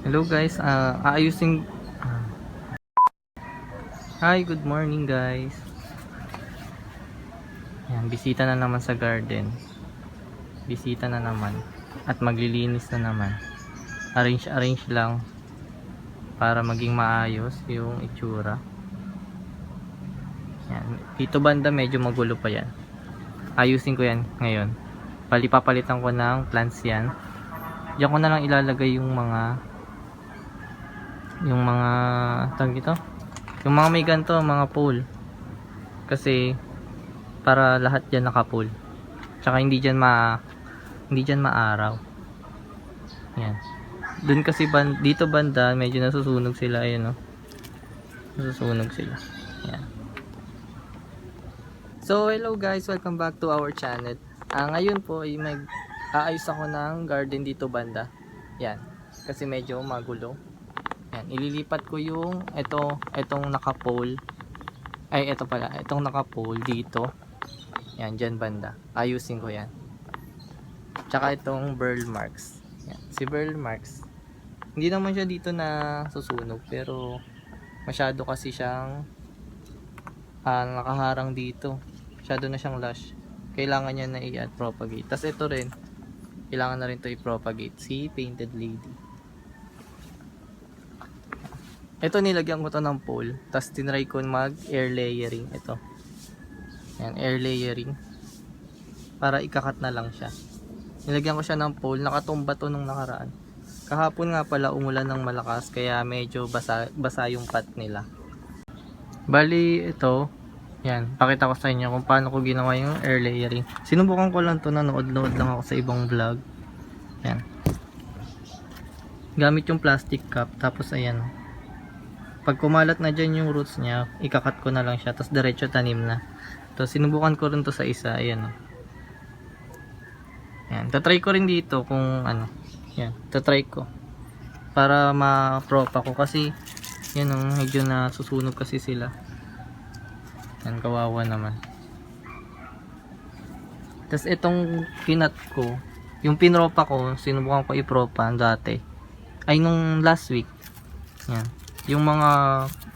Hello guys, aayusin. Hi, good morning guys. Yan, bisita na naman sa garden. Bisita na naman. At maglilinis na naman. Arrange lang para maging maayos yung itsura. Yan. Dito banda medyo magulo pa yan. Ayusin ko yan ngayon. Papalitan ko ng plants yan. Diyan ko na lang ilalagay yung mga tawag ito? Yung mga may ganito, mga pole. Kasi para lahat diyan naka-pole. Tsaka hindi diyan maaraw. Yan. Doon kasi dito banda medyo nasusunog sila, ayun, no. Nasusunog sila. Yan. So hello guys, welcome back to our channel. Ngayon po ay aayos ako ng garden dito banda. Yan. Kasi medyo magulo. Yan, ililipat ko yung itong naka-pole. Ay, ito pala, itong naka-pole dito. Yan, dyan banda. Ayusin ko yan. Tsaka itong burl marks. Yan, si burl marks. Hindi naman siya dito na susunog, pero masyado kasi siyang nakaharang dito. Masyado na siyang lush. Kailangan niya na i-add propagate. Tapos ito rin, kailangan na rin to i-propagate. Si painted lady. Ito nilagyan ko to ng pole. Tapos tinry ko mag air layering. Ito. Yan, air layering. Para ikakat na lang siya. Nilagyan ko siya ng pole. Nakatumba to nung nakaraan. Kahapon nga pala umulan ng malakas. Kaya medyo basa yung pot nila. Bali ito. Yan. Pakita ko sa inyo kung paano ko ginawa yung air layering. Sinubukan ko lang to. Nanood-nood lang ako sa ibang vlog. Yan. Gamit yung plastic cup. Tapos ayan. Pag kumalat na dyan yung roots niya, ikakat ko na lang siya. Tapos diretso tanim na. Tapos sinubukan ko rin to sa isa. Ayan. Ayan. Tatry ko rin dito kung ano. Ayan. Tatry ko. Para ma-prop ako. Kasi, yan o. Medyo na susunog kasi sila. Ayan. Kawawa naman. Tapos itong kinat ko. Yung pinropa ko, sinubukan ko ipropa dati. Ay nung last week. Ayan. Yung mga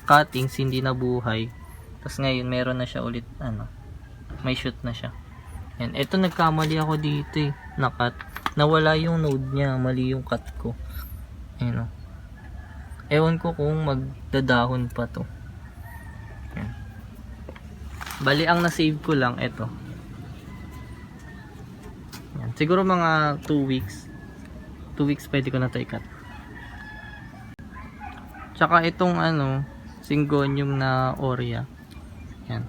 cuttings hindi nabuhay. Tapos ngayon meron na siya ulit may shoot na siya. Yan, ito nagkamali ako dito na-cut. Nawala yung node niya, mali yung cut ko. Ayun, ewan ko kung magdadahon pa to. Yan. Bali ang na-save ko lang ito. Yan, siguro mga 2 weeks. 2 weeks pwede ko na to i-cut. Tsaka itong Syngonium na Oria. Yan.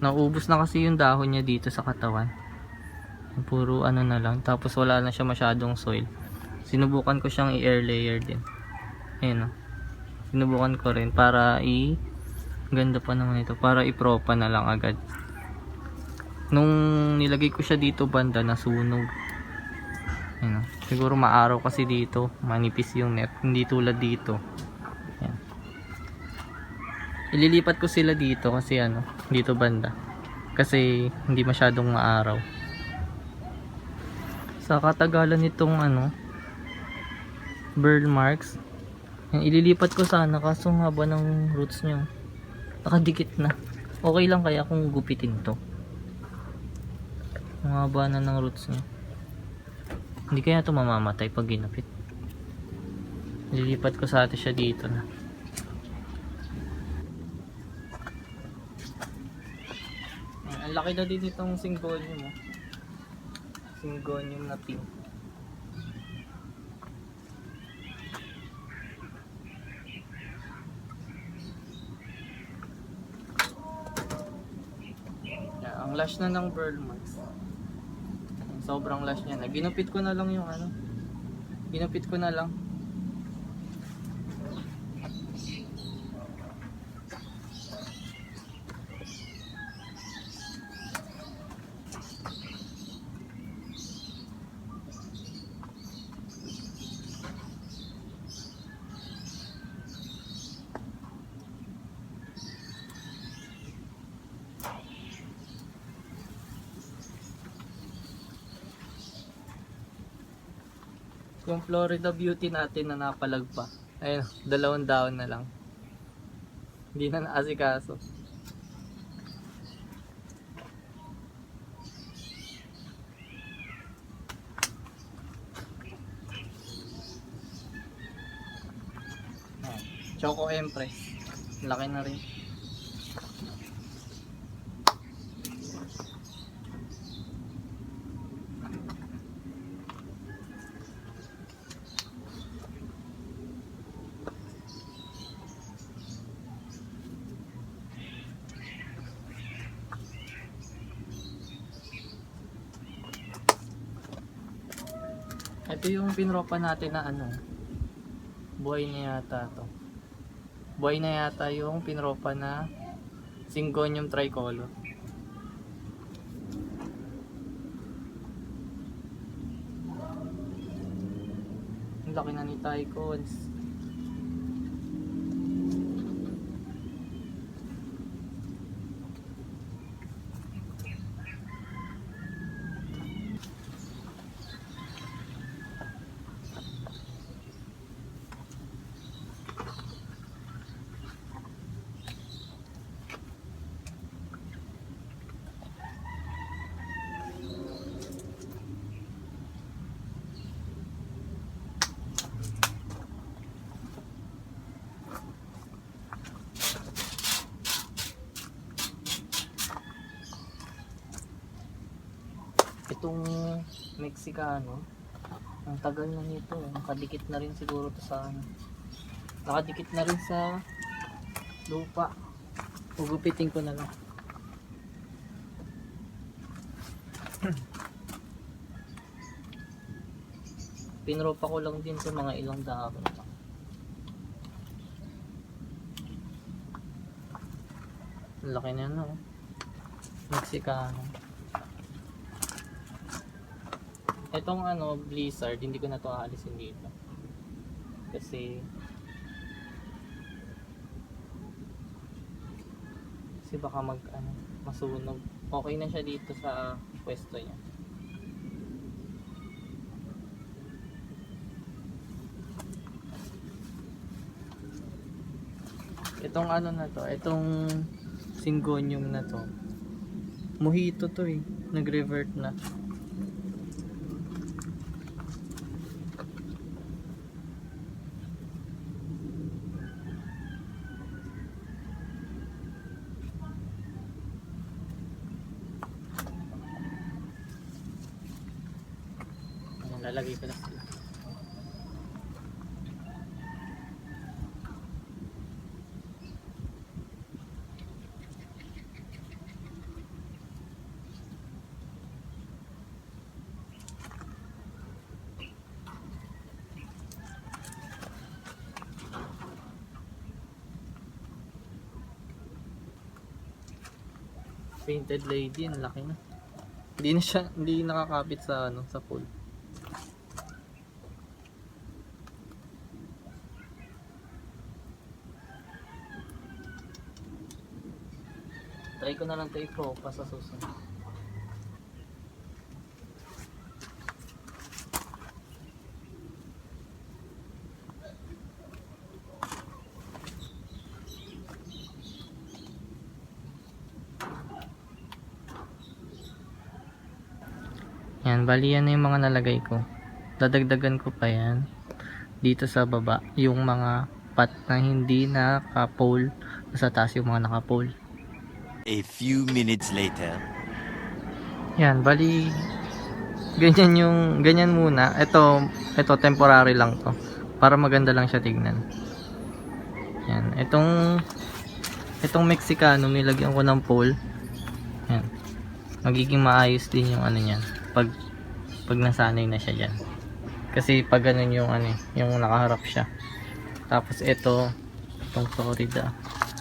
Naubos na kasi yung dahon niya dito sa katawan. Puro na lang. Tapos wala na siya masyadong soil. Sinubukan ko siyang i-air layer din. Ayun, sinubukan ko rin para ganda pa naman ito. Para i-propa na lang agad. Nung nilagay ko siya dito banda, nasunog. Ayun, siguro maaraw kasi dito. Manipis yung net. Hindi tulad dito. Ililipat ko sila dito kasi dito banda. Kasi hindi masyadong maaraw. Sa katagalan nitong burl marks, yan, ililipat ko sana kaso haba ng roots nyo. Nakadikit na. Okay lang kaya kung gupitin to. Ang haba na ng roots nyo. Hindi kaya to mamamatay pag ginapit. Ililipat ko sa atin siya dito na. Ang laki na din itong Syngonium. Syngonium na pink. Yan, ang lash na ng burl marks. Sobrang lash niya na. Ginupit ko na lang yung Ginupit ko na lang. Yung Florida Beauty natin na napalag pa. Ayun, 2 daon na lang. Hindi na naasikaso. Choco Empress. Laki na rin. Ito yung pinropa natin na ano. Buhay na yata to. Buhay na yata yung pinropa na Syngonium tricolor. Ang laki na ni Tycons. Itong Mexicano, ang tagal na nito, nakadikit na rin siguro to sa ano. Nakadikit na rin sa lupa. Ugupitin ko na lang. Pinropa ko lang din sa mga ilang dahon. Ang laki na no. Mexicano. Etong ano, Blizzard, hindi ko na to aalisin dito. Kasi baka masunog. Okay na siya dito sa pwesto niya. Itong ano na to, itong Syngonium na to. Mojito to eh, nag-revert na. Lalagay ko na sila. Painted lady, ang laki na. Hindi nakakapit sa ano, sa pool. Try ko na lang ito i-propa sa susunod. Yan, bali yan na yung mga nalagay ko. Dadagdagan ko pa yan dito sa baba, yung mga pot na hindi naka-pole, sa taas yung mga naka-pole. A few minutes later. Yan, bali ganyan muna. Ito temporary lang to. Para maganda lang siya tignan. Yan, itong Mexicano nilagyan ko ng pole. Yan. Magiging maayos din yung ano niyan. Pag nasanay na siya diyan. Kasi pag ganun yung yung nakaharap siya. Tapos itong Florida.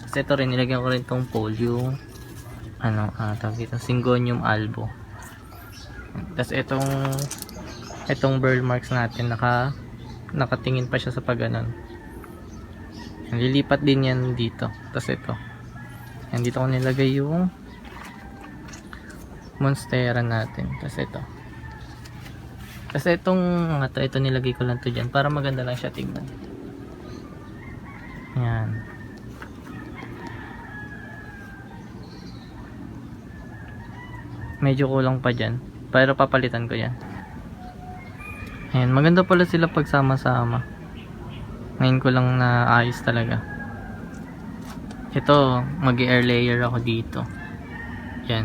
Kasi ito rin nilagyan ko rin tong pole yung tawag dito, Syngonium albo. Tapos itong burl marks natin nakatingin pa siya sa pagganon. Lilipat din yan dito. Tapos ito. Yan, dito ko nilagay yung Monstera natin. Tapos ito. Kasi itong ito nilagay ko lang to dyan para maganda lang siya tingnan. Yan. Medyo kulang pa dyan. Pero papalitan ko yan. Ayan, maganda pala sila pagsama-sama. Ngayon ko lang naayos talaga. Ito, mag-air layer ako dito. Yan.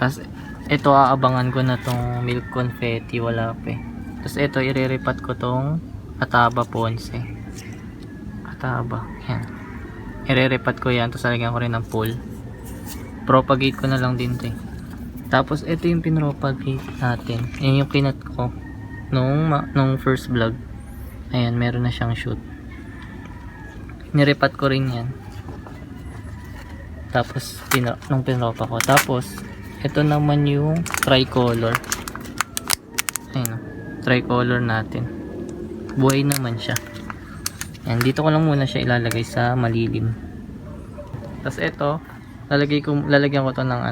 Tapos, ito aabangan ko na tong milk confetti, wala pa eh. Tapos ito, ireripat ko tong Ataba Ponce. Ataba, yan. Ireripat ko yan, tapos lalagyan ko rin ng pool. Propagate ko na lang din to eh. Tapos ito yung pinropagate natin. Yan yung kinat ko nung first vlog. Ayan, meron na siyang shoot. Nirepat ko rin yan. Tapos nung pinropa ko. Tapos ito naman yung tricolor. Ayan o, tricolor natin. Buhay naman siya. Ayan, dito ko lang muna siya ilalagay sa malilim. Tapos ito, lalagyan ko to ng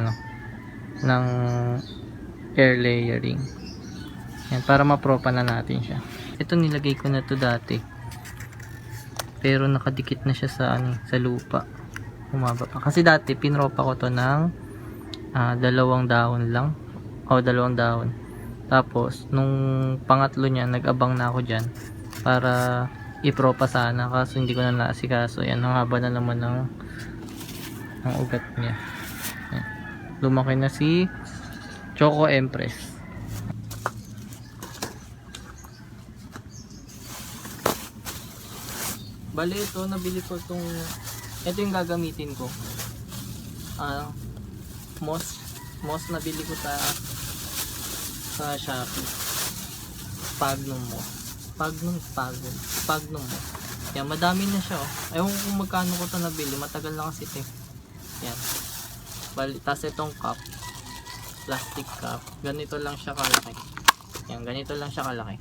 air layering. Yan, para mapropa na natin siya. Ito nilagay ko na to dati. Pero nakadikit na siya sa lupa. Humaba pa. Kasi dati pinropa ko to ng 2 dahon lang. O 2 dahon. Tapos nung pangatlo niya nag-abang na ako diyan para ipropa sana, kaso hindi ko na naasikaso. Yan, ang haba na naman ng ugat niya. Yan. Lumaki na si Choco Empress. Bale ito, nabili ko ito yung gagamitin ko. Moss nabili ko sa Shopee. Sphagnum moss. Sphagnum moss. Yan, madami na siya oh. Ewan ko kung magkano ko ito nabili, matagal na kasi ito. Yan. Bali, tas itong cup, plastic cup, ganito lang siya kalaki. Yan, ganito lang siya kalaki.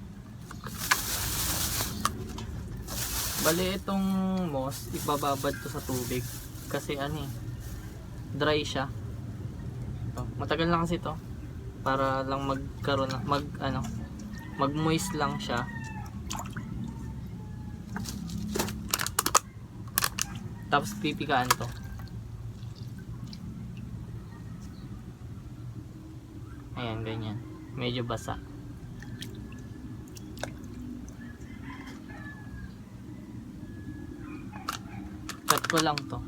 Bali itong moss, ibababad to sa tubig kasi dry siya. Matagal na kasi to para lang magkaroon mag moist lang siya. Tapos pipigaan to. Ayan, ganyan. Medyo basa. Cut ko lang to.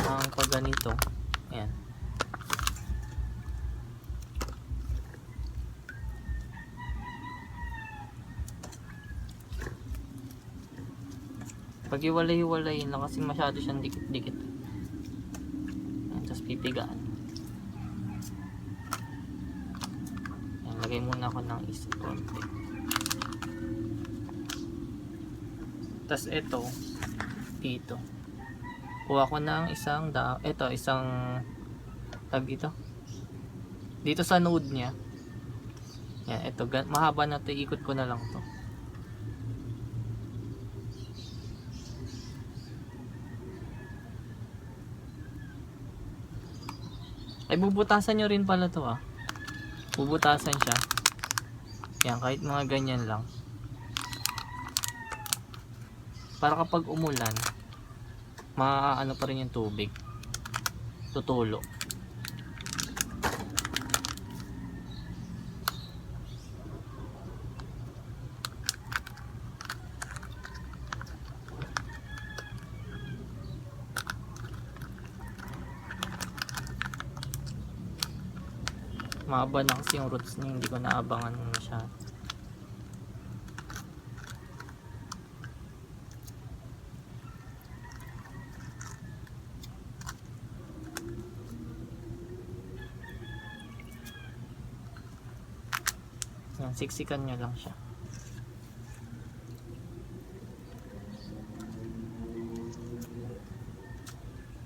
Ang pag ganito. Ayan. Pag iwalay-iwalayin lang kasi masyado siyang dikit-dikit. Ayan, tapos pipigaan. Ayan, lagay muna ako ng isa konti. Tapos ito, dito. Kuha ko ng isang tag ito. Dito sa node niya. Yan, ito, mahaba na ito, ikot ko na lang to. Ay, bubutasan nyo rin pala to ah. Bubutasan siya. Yan, kahit mga ganyan lang. Para kapag umulan, maaano pa rin yung tubig. Tutulo. Mahaba na kasi yung roots niya, hindi ko naabangan masyado. Yan, siksikan nyo lang siya.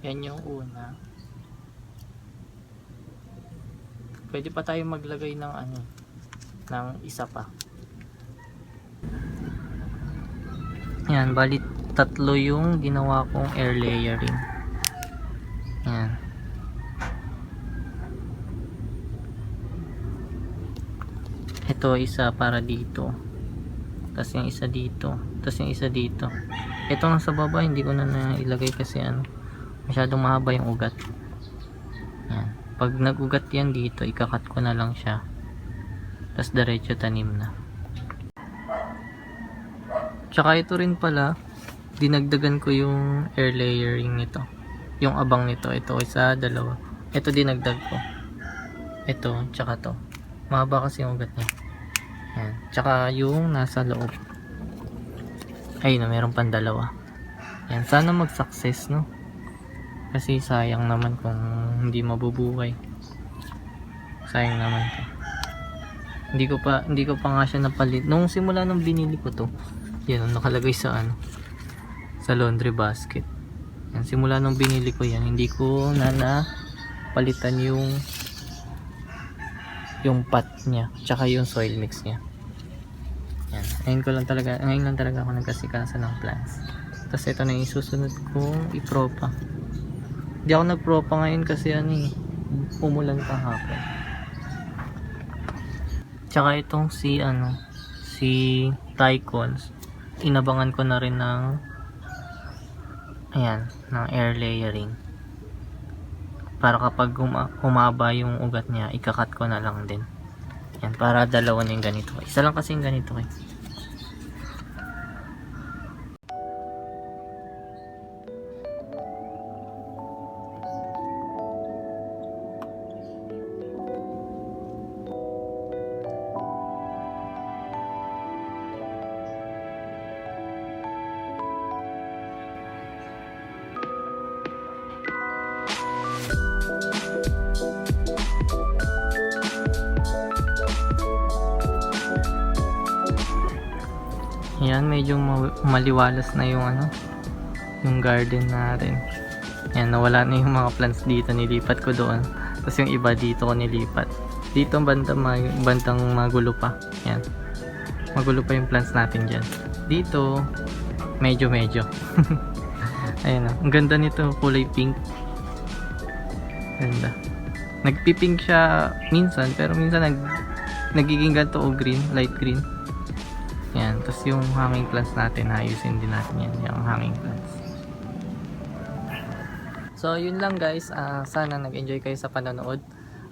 Yan yung una. Pwede pa tayo maglagay ng ng isa pa. Yan, bali 3 yung ginawa kong air layering. Yan. Ito isa para dito. Tapos yung isa dito. Tapos yung isa dito. Ito nga sa baba, hindi ko na nailagay kasi ano, masyadong mahaba yung ugat. Yan. Pag nag-ugat yan dito, ikakat ko na lang siya. Tapos diretso tanim na. Tsaka ito rin pala, dinagdagan ko yung air layering nito. Yung abang nito. Ito isa, dalawa. Ito dinagdag ko. Ito, tsaka to. Mahaba kasi yung ugat niya. Yan. Tsaka yung nasa loob. Ayun na, meron pang dalawa. Yan. Sana mag-success, no? Kasi sayang naman kung hindi mabubuhay. Sayang naman to. Hindi ko pa nga siya napalit. Nung simula nung binili ko to, yan, nakalagay sa ano, sa laundry basket. Yan, simula nung binili ko yan, hindi ko na napalitan yung pot niya, tsaka yung soil mix niya. Yan. Ngayon lang talaga ako nagkasikaso ng plants. Tapos ito na yung susunod kong ipropa. Hindi ako nagpropa ngayon kasi umulan kahapon. Tsaka itong si Tycons, inabangan ko na rin ng ng air layering. Para kapag humaba yung ugat niya, ikakat ko na lang din. Yan, para dalawa na yung ganito. Isa lang kasi yung ganito eh. Yan, medyo maliwalas na yung yung garden natin. Yan, nawala na yung mga plants dito, nilipat ko doon. Tapos yung iba dito ko nilipat. Dito bandang magulo pa. Yan. Magulo pa yung plants natin dyan. Dito, medyo. Ayun na. Ang ganda nito, kulay pink. Ganda. Nagpipink siya minsan, pero minsan nagiging ganito o green, light green. Yan, tapos yung hanging plants natin, ayusin din natin yan, yung hanging plants. So, yun lang guys. Sana nag-enjoy kayo sa panonood,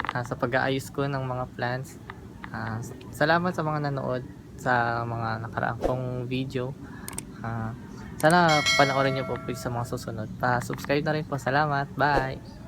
sa pag-aayos ko ng mga plants. Salamat sa mga nanood sa mga nakaraang kong video. Sana panoorin nyo po sa mga susunod. Pa-subscribe na rin po. Salamat. Bye!